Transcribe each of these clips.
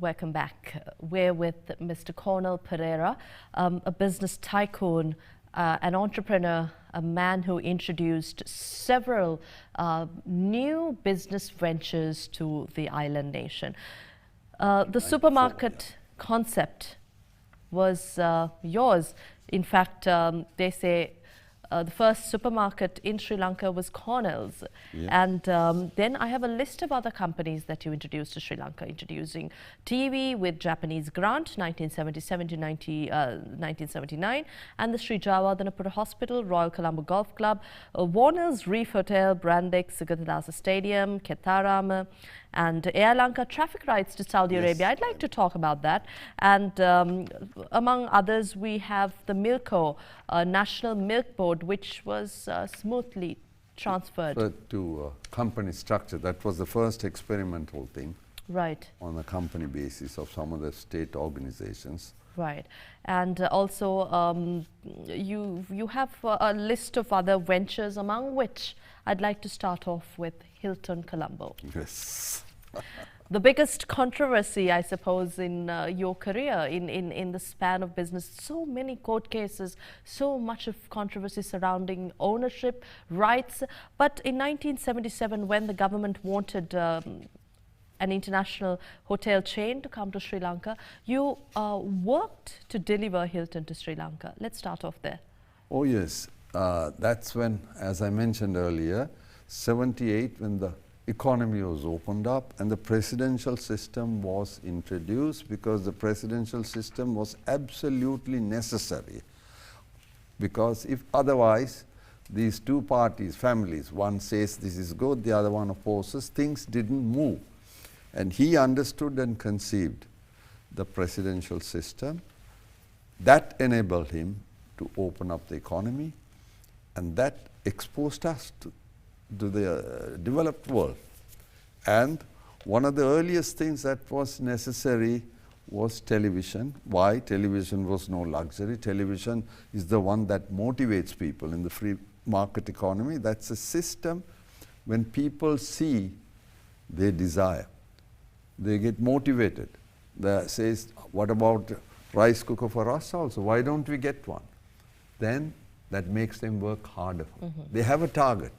Welcome back. We're with Mr. Cornel Perera, a business tycoon, an entrepreneur, a man who introduced several new business ventures to the island nation. The supermarket concept was yours. In fact, they say the first supermarket in Sri Lanka was Cornel's. Yeah. And then I have a list of other companies that you introduced to Sri Lanka, introducing TV with Japanese grant, 1977 to 1979, and the Sri Jawadhanapura Hospital, Royal Colombo Golf Club, Warner's Reef Hotel, Brandex, Gathadasa Stadium, Ketharama, and Air Lanka traffic rights to Saudi Arabia. I'd like to talk about that. And among others, we have the Milko, National Milk Board, which was smoothly transferred to company structure. That was the first experimental thing. Right. On a company basis of some of the state organizations. Right. And also you have a list of other ventures, among which I'd like to start off with Hilton Colombo. Yes. The biggest controversy, I suppose, in your career, in the span of business, so many court cases, so much of controversy surrounding ownership, rights. But in 1977, when the government wanted an international hotel chain to come to Sri Lanka, you worked to deliver Hilton to Sri Lanka. Let's start off there. Oh yes, that's when, as I mentioned earlier, 78, when the economy was opened up and the presidential system was introduced, because the presidential system was absolutely necessary. Because if otherwise, these two parties, families, one says this is good, the other one opposes, things didn't move. And he understood and conceived the presidential system. That enabled him to open up the economy, and that exposed us to the developed world. And one of the earliest things that was necessary was television. Why? Television was no luxury. Television is the one that motivates people in the free market economy. That's a system. When people see, they desire. They get motivated. They says, what about rice cooker for us also? Why don't we get one? Then that makes them work harder. They have a target.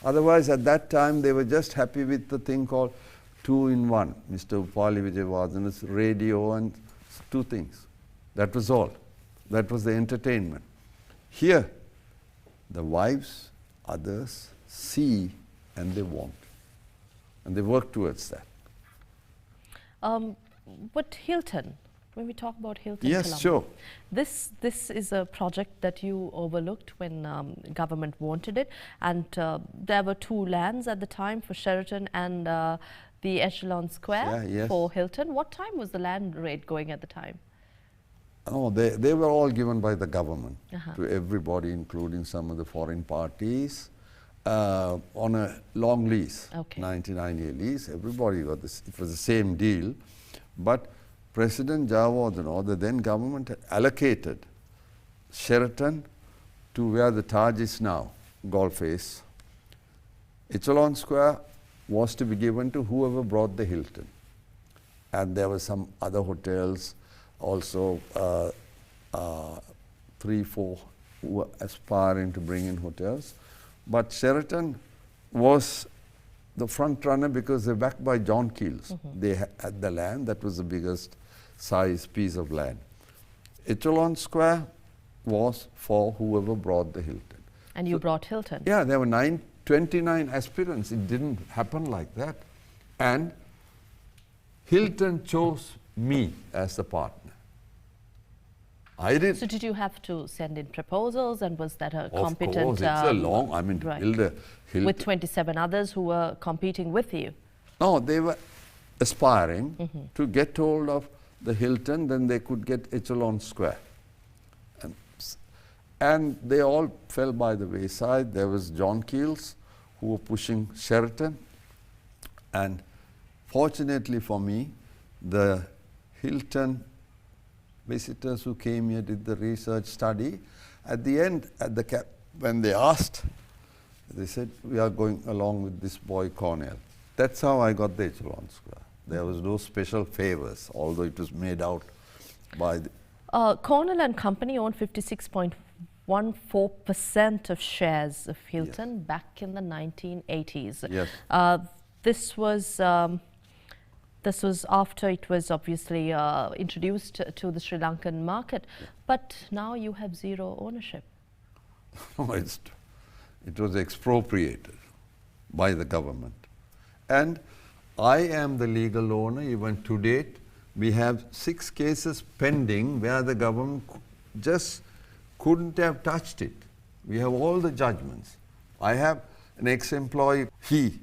Otherwise, at that time, they were just happy with the thing called 2-in-1, Mr. Upali Vijayawardhana's radio and two things. That was all. That was the entertainment. Here, the wives, others, see and they want. And they work towards that. But Hilton, when we talk about Hilton Yes, Colombo, sure. This is a project that you overlooked when government wanted it, and there were two lands at the time for Sheraton and the Echelon Square for Hilton. What time was the land rate going at the time? Oh, they were all given by the government to everybody, including some of the foreign parties, on a long lease, 99-year lease. Everybody got this. It was the same deal, but President Jayawardena, or the then government, had allocated Sheraton to where the Taj is now, Golf Face. Echelon Square was to be given to whoever brought the Hilton. And there were some other hotels, also 3, 4 who were aspiring to bring in hotels. But Sheraton was the front runner because they're backed by John Keel's. They had the land, that was the biggest size piece of land. Echelon Square was for whoever brought the Hilton. And you brought Hilton? Yeah, there were 29 aspirants. It didn't happen like that. And Hilton chose me as the partner. I did. So did you have to send in proposals, and was that a competent... Of course, it's a long, I mean, to build a Hilton. With 27 others who were competing with you? No, they were aspiring to get hold of the Hilton, then they could get Echelon Square. And they all fell by the wayside. There was John Keel's who were pushing Sheraton. And fortunately for me, the Hilton visitors who came here did the research study. At the end, when they asked, they said, we are going along with this boy Cornel. That's how I got the Echelon Square. There was no special favors, although it was made out by the Cornel and Company owned 56.14% of shares of Hilton back in the 1980s. Yes. This was after it was obviously introduced to the Sri Lankan market, but now you have zero ownership. No, it was expropriated by the government. And I am the legal owner. Even to date, we have 6 cases pending where the government just couldn't have touched it. We have all the judgments. I have an ex-employee. He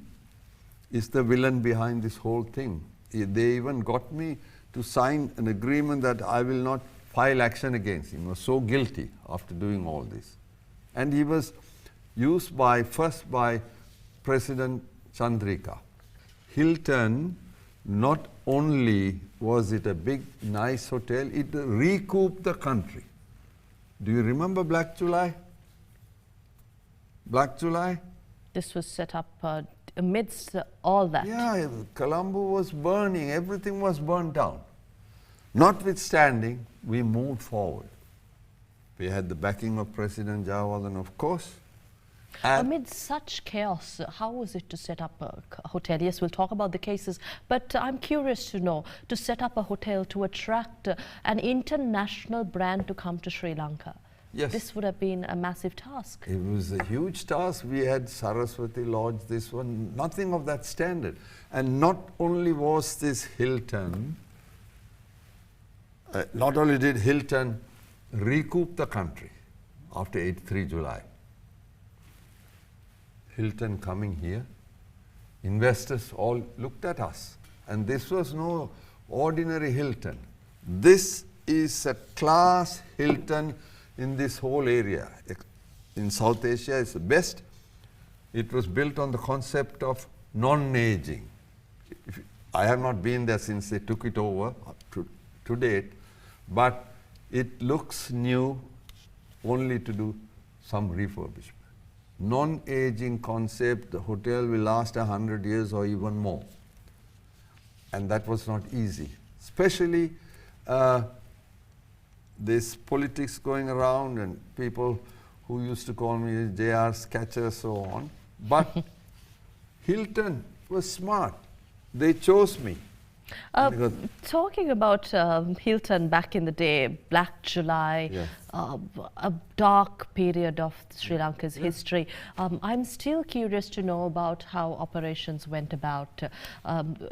is the villain behind this whole thing. They even got me to sign an agreement that I will not file action against him. He was so guilty after doing all this. And he was used first by President Chandrika. Hilton, not only was it a big, nice hotel, it recouped the country. Do you remember Black July? Black July? This was set up amidst all that. Yeah, Colombo was burning, everything was burned down. Notwithstanding, we moved forward. We had the backing of President Jayawardena, of course. Amid such chaos, how was it to set up a hotel? Yes, we'll talk about the cases, but I'm curious to know, to set up a hotel to attract an international brand to come to Sri Lanka. Yes. This would have been a massive task. It was a huge task. We had Saraswati Lodge, this one, nothing of that standard. And not only was this Hilton, not only did Hilton recoup the country after 83 July, Hilton coming here, investors all looked at us. And this was no ordinary Hilton. This is a class Hilton in this whole area. In South Asia, it's the best. It was built on the concept of non-aging. I have not been there since they took it over to date, but it looks new only to do some refurbishment. Non-aging concept, the hotel will last 100 years or even more. And that was not easy, especially this politics going around and people who used to call me JR Sketcher, so on. But Hilton was smart. They chose me. Talking about Hilton back in the day, Black July, yes. A dark period of Sri Lanka's history. I'm still curious to know about how operations went about.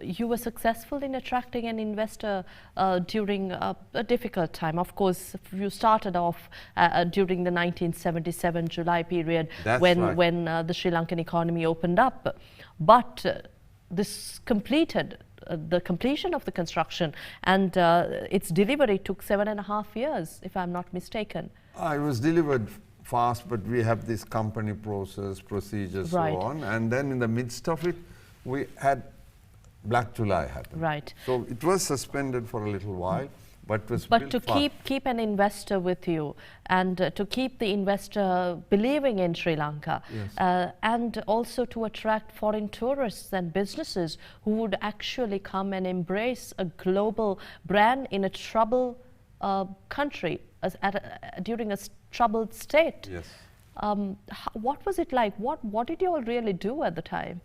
You were successful in attracting an investor during a difficult time. Of course, you started off during the 1977 July period. That's when right. the Sri Lankan economy opened up. But this completed. The completion of the construction and its delivery took 7.5 years, if I'm not mistaken. It was delivered fast, but we have this company process, procedures, Right. so on. And then in the midst of it, we had Black July happen. Right. So it was suspended for a little while, but it was But built to fast. keep an investor with you and to keep the investor believing in Sri Lanka, Yes. and also to attract foreign tourists and businesses who would actually come and embrace a global brand in a troubled country during a troubled state. Yes. What was it like? What did you all really do at the time?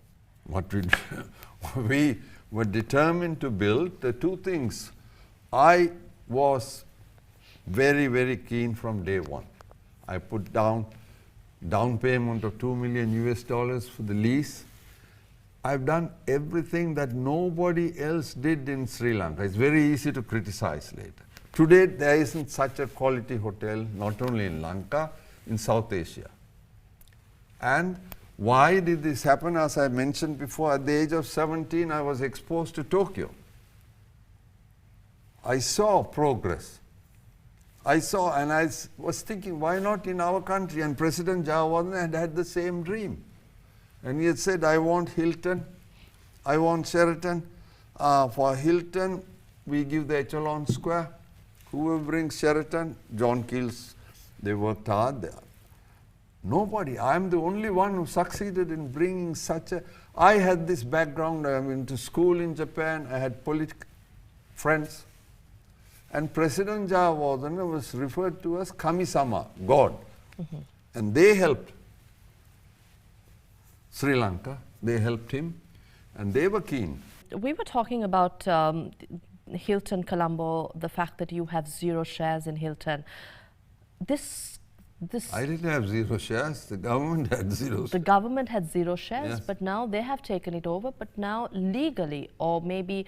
We were determined to build the two things. I was very, very keen from day one. I put down payment of $2 million US for the lease. I've done everything that nobody else did in Sri Lanka. It's very easy to criticize later. Today, there isn't such a quality hotel, not only in Lanka, in South Asia. And why did this happen? As I mentioned before, at the age of 17, I was exposed to Tokyo. I saw progress. I was thinking, why not in our country? And President Jayawardena had the same dream. And he had said, I want Hilton, I want Sheraton. For Hilton, we give the echelon square. Whoever brings Sheraton, John Keels, they worked hard. Nobody. I am the only one who succeeded in bringing such a... I had this background. I went to school in Japan. I had political friends. And President Jayawardena was referred to as Kami-sama, God. And they helped Sri Lanka. They helped him. And they were keen. We were talking about Hilton Colombo, the fact that you have 0 shares in Hilton. I didn't have 0 shares. The government had 0 shares. The government had 0 shares, Yes. but now they have taken it over. But now legally, or maybe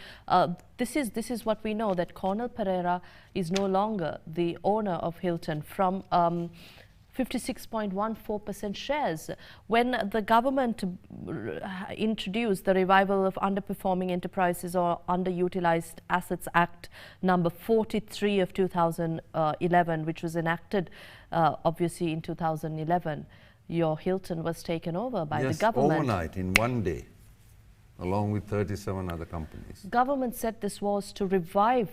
this is what we know, that Cornel Perera is no longer the owner of Hilton from 56.14% shares. When the government introduced the Revival of Underperforming Enterprises or Underutilized Assets Act number 43 of 2011, which was enacted obviously in 2011, your Hilton was taken over by the government. Overnight, in one day, along with 37 other companies. Government said this was to revive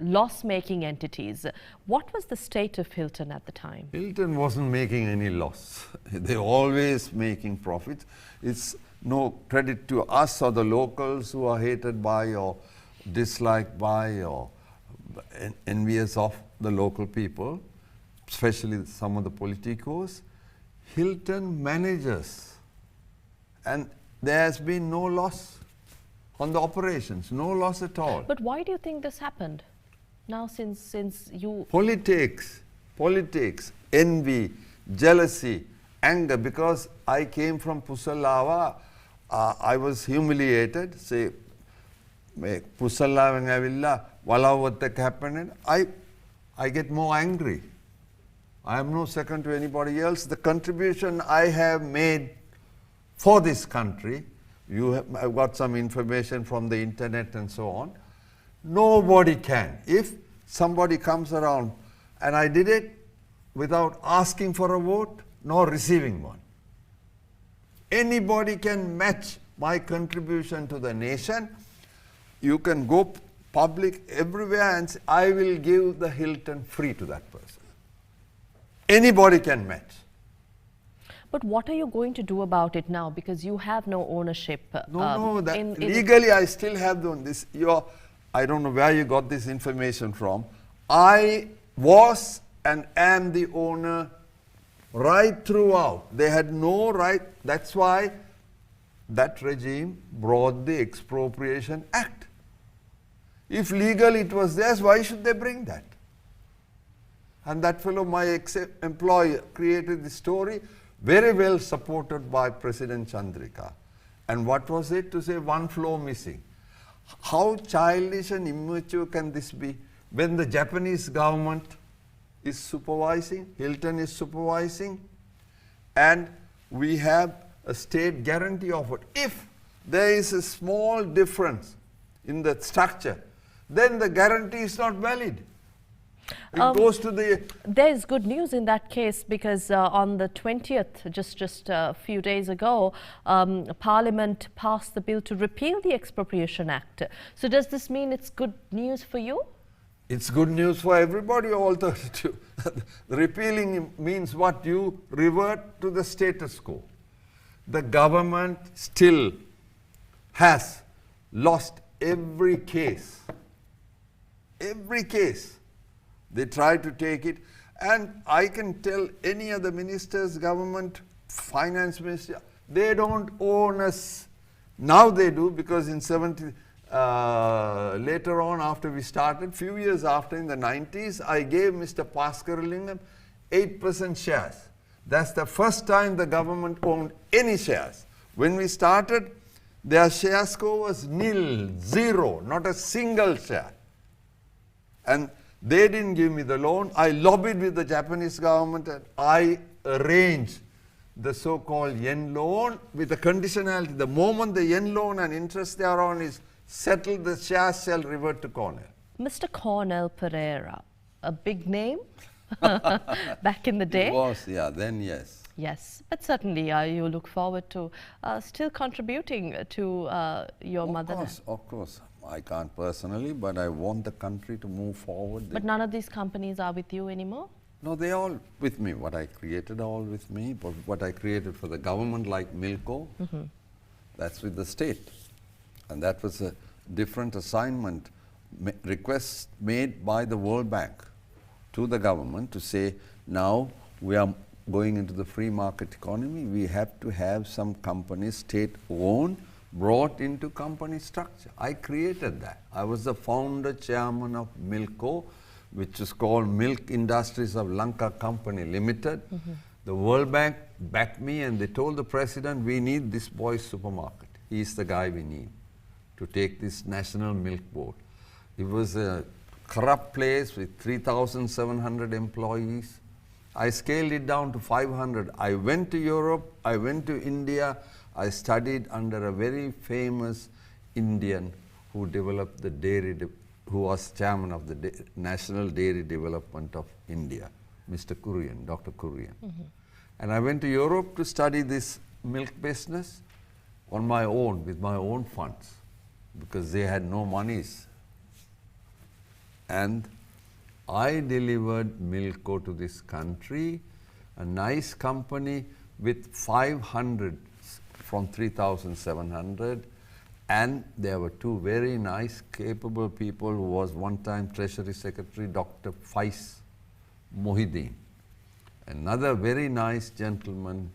loss-making entities. What was the state of Hilton at the time? Hilton wasn't making any loss. They're always making profits. It's no credit to us or the locals who are hated by or disliked by or envious of the local people, especially some of the politicos. Hilton manages, and there has been no loss on the operations, no loss at all. But why do you think this happened? Now since you... Politics, envy, jealousy, anger, because I came from Pusallava, I was humiliated, say, Pusallava ngavilla, Walavatak happened, I get more angry. I am no second to anybody else. The contribution I have made for this country, I've got some information from the internet and so on. Nobody can. If somebody comes around, and I did it without asking for a vote nor receiving one. Anybody can match my contribution to the nation. You can go public everywhere and say, I will give the Hilton free to that person. Anybody can match. But what are you going to do about it now? Because you have no ownership. Legally I still have this. I don't know where you got this information from. I was and am the owner right throughout. They had no right. That's why that regime brought the Expropriation Act. If legally it was theirs, why should they bring that? And that fellow, my ex-employer, created the story, very well supported by President Chandrika. And what was it? To say one floor missing. How childish and immature can this be? When the Japanese government is supervising, Hilton is supervising, and we have a state guarantee of it. If there is a small difference in the structure, then the guarantee is not valid. It goes to the... There is good news in that case, because on the 20th, just a few days ago, Parliament passed the bill to repeal the Expropriation Act. So does this mean it's good news for you? It's good news for everybody, all 32. Repealing means what? You revert to the status quo. The government still has lost every case. Every case. They try to take it, and I can tell any other ministers, government, finance minister, they don't own us. Now they do, because in later on after we started, few years after, in the 90s, I gave Mr. Paskaralingam 8% shares. That's the first time the government owned any shares. When we started, their share score was nil, zero, not a single share. And they didn't give me the loan. I lobbied with the Japanese government, and I arranged the so-called yen loan with the conditionality. The moment the yen loan and interest thereon is settled, the shares shall revert to Cornel. Mr. Cornel Perera, a big name back in the day. It was, yeah, then yes. Yes, but certainly you look forward to still contributing to your motherland. Of course. I can't personally, but I want the country to move forward. But none of these companies are with you anymore? No, they all with me. What I created all with me, but what I created for the government like Milko, that's with the state. And that was a different assignment, requests made by the World Bank to the government to say, now we are going into the free market economy, we have to have some companies state-owned, brought into company structure. I created that. I was the founder chairman of Milko, which is called Milk Industries of Lanka Company Limited. The World Bank backed me and they told the president, we need this boy's supermarket. He's the guy we need to take this national milk board. It was a corrupt place with 3,700 employees. I scaled it down to 500. I went to Europe, I went to India, I studied under a very famous Indian who developed the dairy, who was chairman of the National Dairy Development of India, Mr. Kurian, Dr. Kurian. And I went to Europe to study this milk business on my own, with my own funds, because they had no monies. And I delivered Milko to this country, a nice company with 500 from 3,700, and there were two very nice, capable people who was one-time Treasury Secretary, Dr. Faiz Mohideen. Another very nice gentleman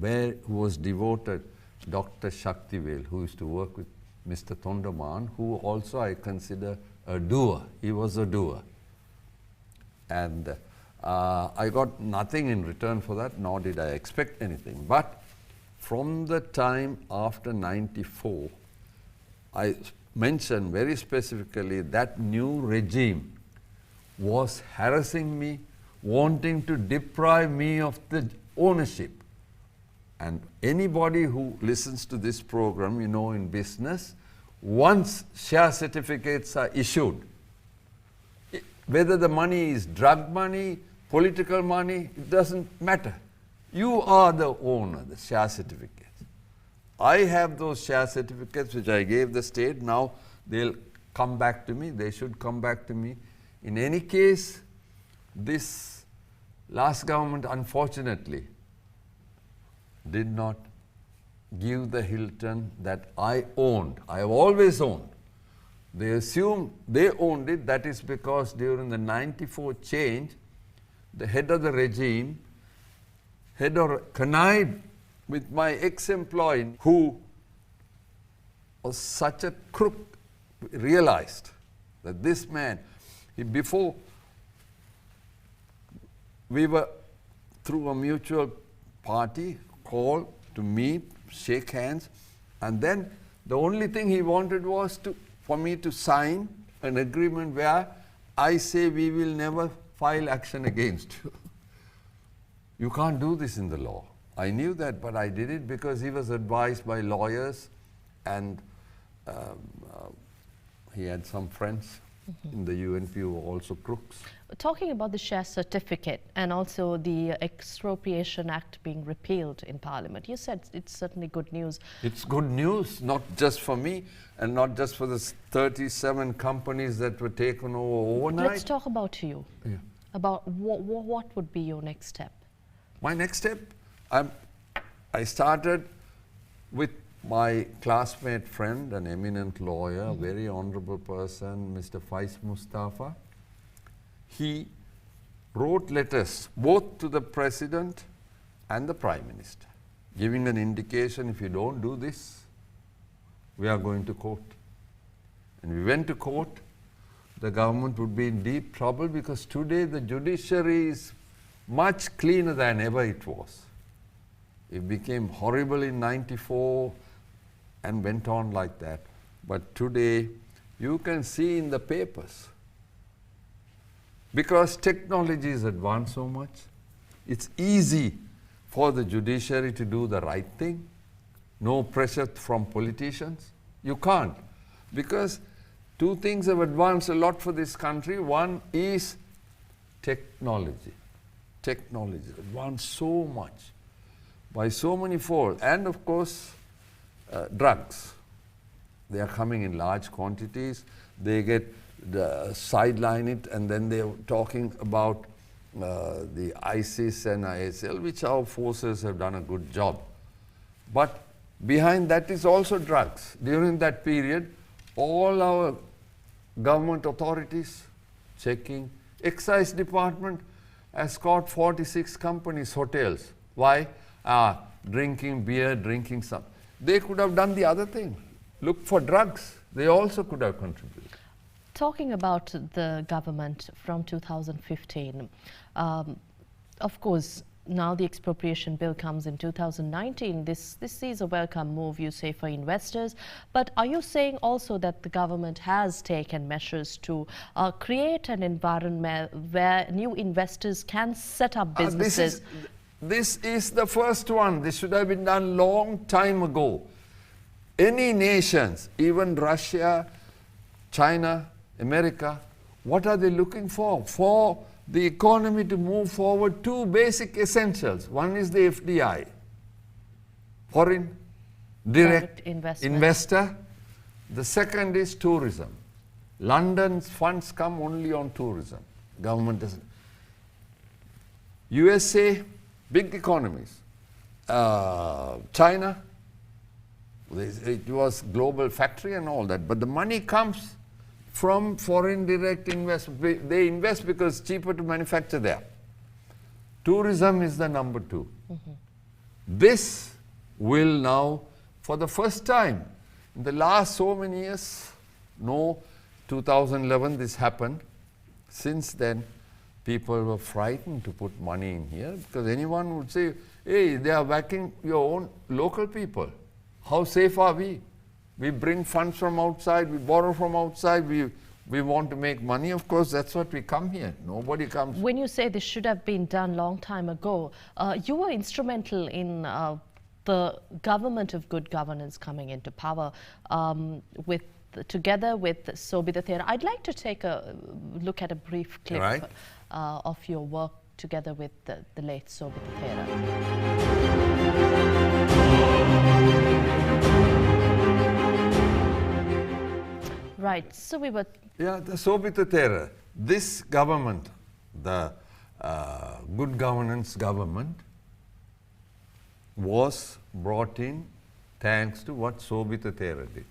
who was devoted, Dr. Shaktivel, who used to work with Mr. Tondaman, who also I consider a doer. He was a doer. And I got nothing in return for that, nor did I expect anything. But from the time after 94, I mentioned very specifically that new regime was harassing me, wanting to deprive me of the ownership. And anybody who listens to this program, you know, in business, once share certificates are issued, whether the money is drug money, political money, it doesn't matter. You are the owner, the share certificates. I have those share certificates which I gave the state. Now they'll come back to me. They should come back to me. In any case, this last government, unfortunately, did not give the Hilton that I owned. I have always owned. They assume they owned it. That is because during the 94 change, the head of the regime had connived with my ex-employee who was such a crook, realized that this man, before we were through a mutual party called to meet, shake hands, and then the only thing he wanted was for me to sign an agreement where I say we will never file action against you. You can't do this in the law. I knew that, but I did it because he was advised by lawyers, and he had some friends in the UNP who were also crooks. Talking about the share certificate and also the Expropriation Act being repealed in Parliament, you said it's certainly good news. It's good news, not just for me and not just for the 37 companies that were taken over overnight. Let's talk about you. Yeah. About what would be your next step? My next step, I started with my classmate friend, an eminent lawyer, very honorable person, Mr. Faiz Mustafa. He wrote letters both to the President and the Prime Minister, giving an indication, if you don't do this, we are going to court. And we went to court. The government would be in deep trouble because today the judiciary is much cleaner than ever it was. It became horrible in 94 and went on like that. But today you can see in the papers, because technology is advanced so much, it's easy for the judiciary to do the right thing. No pressure from politicians. You can't, because two things have advanced a lot for this country. One is technology. Technology advanced so much, by so many fold. And of course, drugs. They are coming in large quantities. They get sideline it, and then they're talking about the ISIS and ISL, which our forces have done a good job. But behind that is also drugs. During that period, all our government authorities checking, excise department has caught 46 companies, hotels. Why? Drinking beer, drinking some. They could have done the other thing. Look for drugs. They also could have contributed. Talking about the government from 2015, of course, now the expropriation bill comes in 2019. This is a welcome move, you say, for investors. But are you saying also that the government has taken measures to create an environment where new investors can set up businesses? This is the first one. This should have been done long time ago. Any nations, even Russia, China, America, what are they looking for? For the economy to move forward, two basic essentials. One is the FDI, foreign direct investor. The second is tourism. London's funds come only on tourism. Government doesn't. USA, big economies. China, it was global factory and all that, but the money comes from foreign direct investment. They invest because it's cheaper to manufacture there. Tourism is the number two. This will now, for the first time, in the last so many years, 2011 this happened. Since then, people were frightened to put money in here because anyone would say, hey, they are backing your own local people. How safe are we? We bring funds from outside, we borrow from outside, we want to make money. Of course, that's what we come here. Nobody comes. When you say this should have been done long time ago, you were instrumental in the government of good governance coming into power together with Sobhita Thera. I'd like to take a look at a brief clip of your work together with the late Sobhita Thera. Right, so we were... Yeah, the Sobhita Thera, this government, the good governance government, was brought in thanks to what Sobhita Thera did.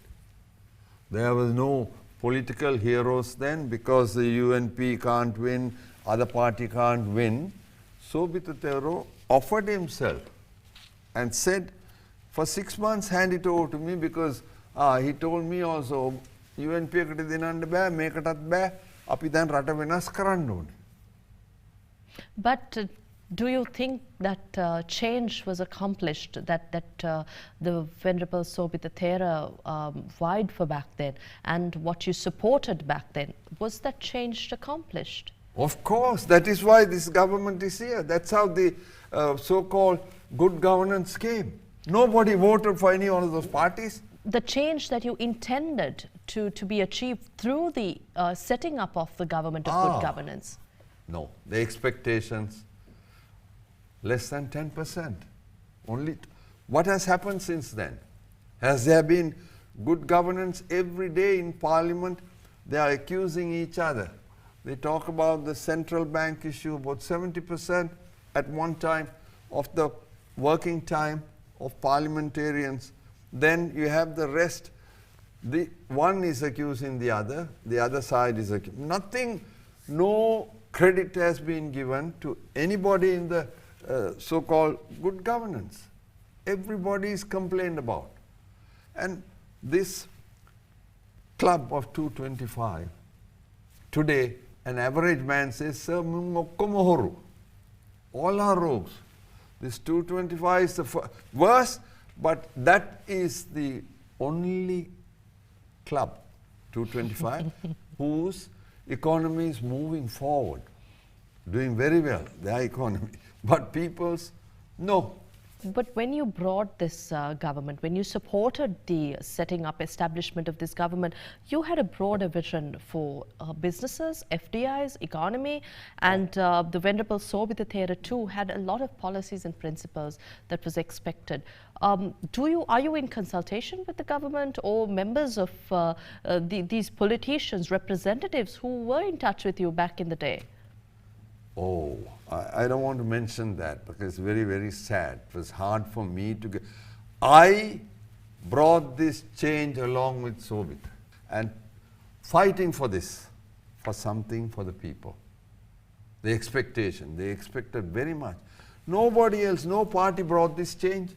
There was no political heroes then because the UNP can't win, other party can't win. Sobhita Thera offered himself and said, for 6 months hand it over to me because he told me also, UNP එකට දෙනන්න බෑ මේකටත් බෑ අපි දැන් රට වෙනස් කරන්න ඕනේ. But do you think that change was accomplished, that the Venerable Sobhita Thera vied for back then and what you supported back then, was that change accomplished? Of course, that is why this government is here. That's how the so-called good governance came. Nobody voted for any one of those parties. The change that you intended to be achieved through the setting up of the government of good governance? No, the expectations less than 10%. Only. What has happened since then? Has there been good governance? Every day in Parliament they are accusing each other. They talk about the central bank issue, about 70% at one time of the working time of parliamentarians. Then you have the rest. The one is accusing the other side is accusing. Nothing, no credit has been given to anybody in the so-called good governance. Everybody is complained about. And this club of 225, today an average man says, Sir, all are rogues. This 225 is the worst, but that is the only club, 225, whose economy is moving forward, doing very well, their economy. But people's, no. But when you brought this government, when you supported the setting up, establishment of this government, you had a broader vision for businesses, FDIs, economy, and the Venerable Sobhita Thera too had a lot of policies and principles that was expected. Are you in consultation with the government or members of these politicians, representatives who were in touch with you back in the day? Oh, I don't want to mention that because it's very, very sad. It was hard for me to get. I brought this change along with Sobhita and fighting for this, for something for the people. The expectation, they expected very much. Nobody else, no party brought this change.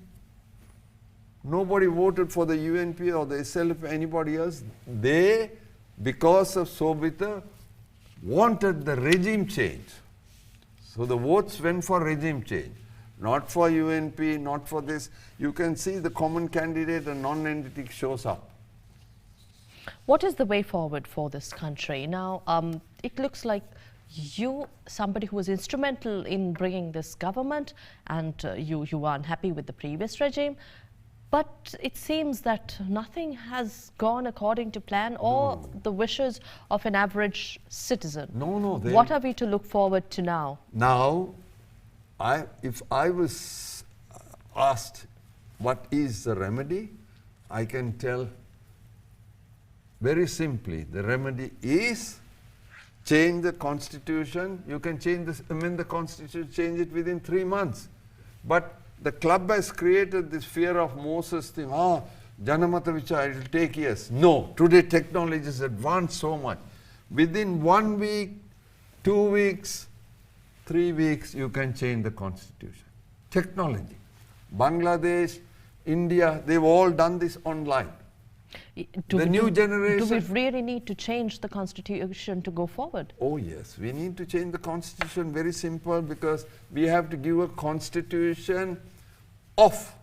Nobody voted for the UNP or the SLF, anybody else. They, because of Sobhita, wanted the regime change. So the votes went for regime change, not for UNP, not for this. You can see the common candidate and non-entity shows up. What is the way forward for this country? Now, it looks like you, somebody who was instrumental in bringing this government, and you are unhappy with the previous regime, but it seems that nothing has gone according to plan or the wishes of an average citizen. No. What are we to look forward to now? Now, if I was asked what is the remedy, I can tell very simply, the remedy is change the constitution. You can amend the constitution, change it within 3 months. But the club has created this fear of Moses thing. Janamata Vichar, it will take years. No, today technology has advanced so much. Within 1 week, 2 weeks, 3 weeks, you can change the constitution. Technology. Bangladesh, India, they've all done this online. The new generation. Do we really need to change the constitution to go forward? Oh yes, we need to change the constitution, very simple, because we have to give a constitution of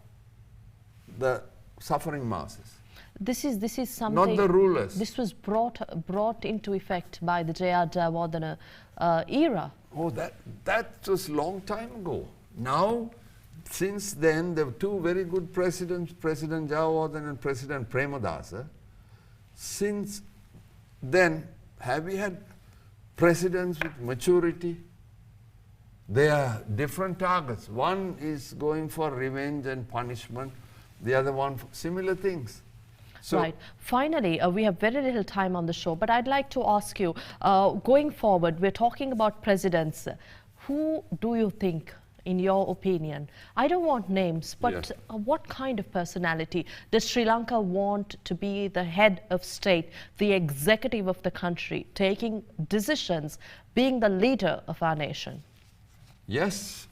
the suffering masses. This is something. Not the rulers. This was brought into effect by the Ada Derana era. Oh, that was long time ago. Now, since then, there were two very good presidents, President Jayawardena and President Premadasa. Since then, have we had presidents with maturity? They are different targets. One is going for revenge and punishment, the other one for similar things. So right. Finally, we have very little time on the show, but I'd like to ask you, going forward, we're talking about presidents. Who do you think, in your opinion, I don't want names, but yes, what kind of personality does Sri Lanka want to be the head of state, the executive of the country, taking decisions, being the leader of our nation? yes,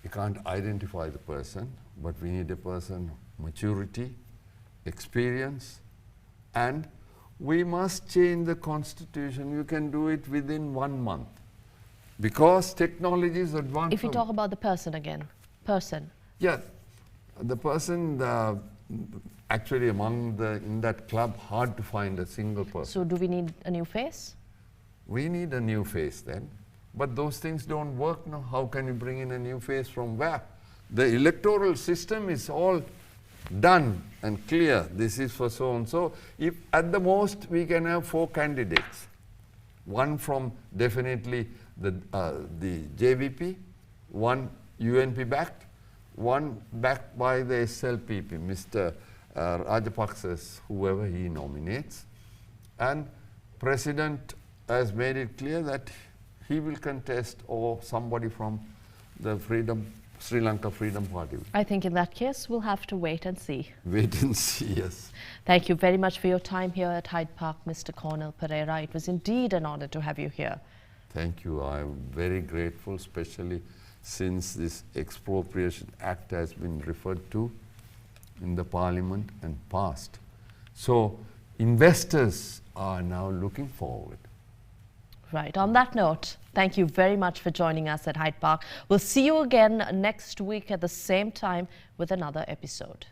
you can't identify the person, but we need a person of maturity, experience, and we must change the constitution. You can do it within 1 month. Because technology is advanced. If we talk about the person again, Yeah, the person, actually in that club, hard to find a single person. So do we need a new face? We need a new face then. But those things don't work now. How can you bring in a new face from where? The electoral system is all done and clear. This is for so and so. If at the most we can have 4 candidates. One from definitely the JVP, one UNP backed, one backed by the SLPP, Mr. Rajapaksa's, whoever he nominates. And President has made it clear that he will contest, or somebody from the Sri Lanka Freedom Party. I think in that case, we'll have to wait and see. Wait and see, yes. Thank you very much for your time here at Hyde Park, Mr. Cornel Perera. It was indeed an honor to have you here. Thank you. I'm very grateful, especially since this Expropriation Act has been referred to in the Parliament and passed. So investors are now looking forward. Right. On that note, thank you very much for joining us at Hyde Park. We'll see you again next week at the same time with another episode.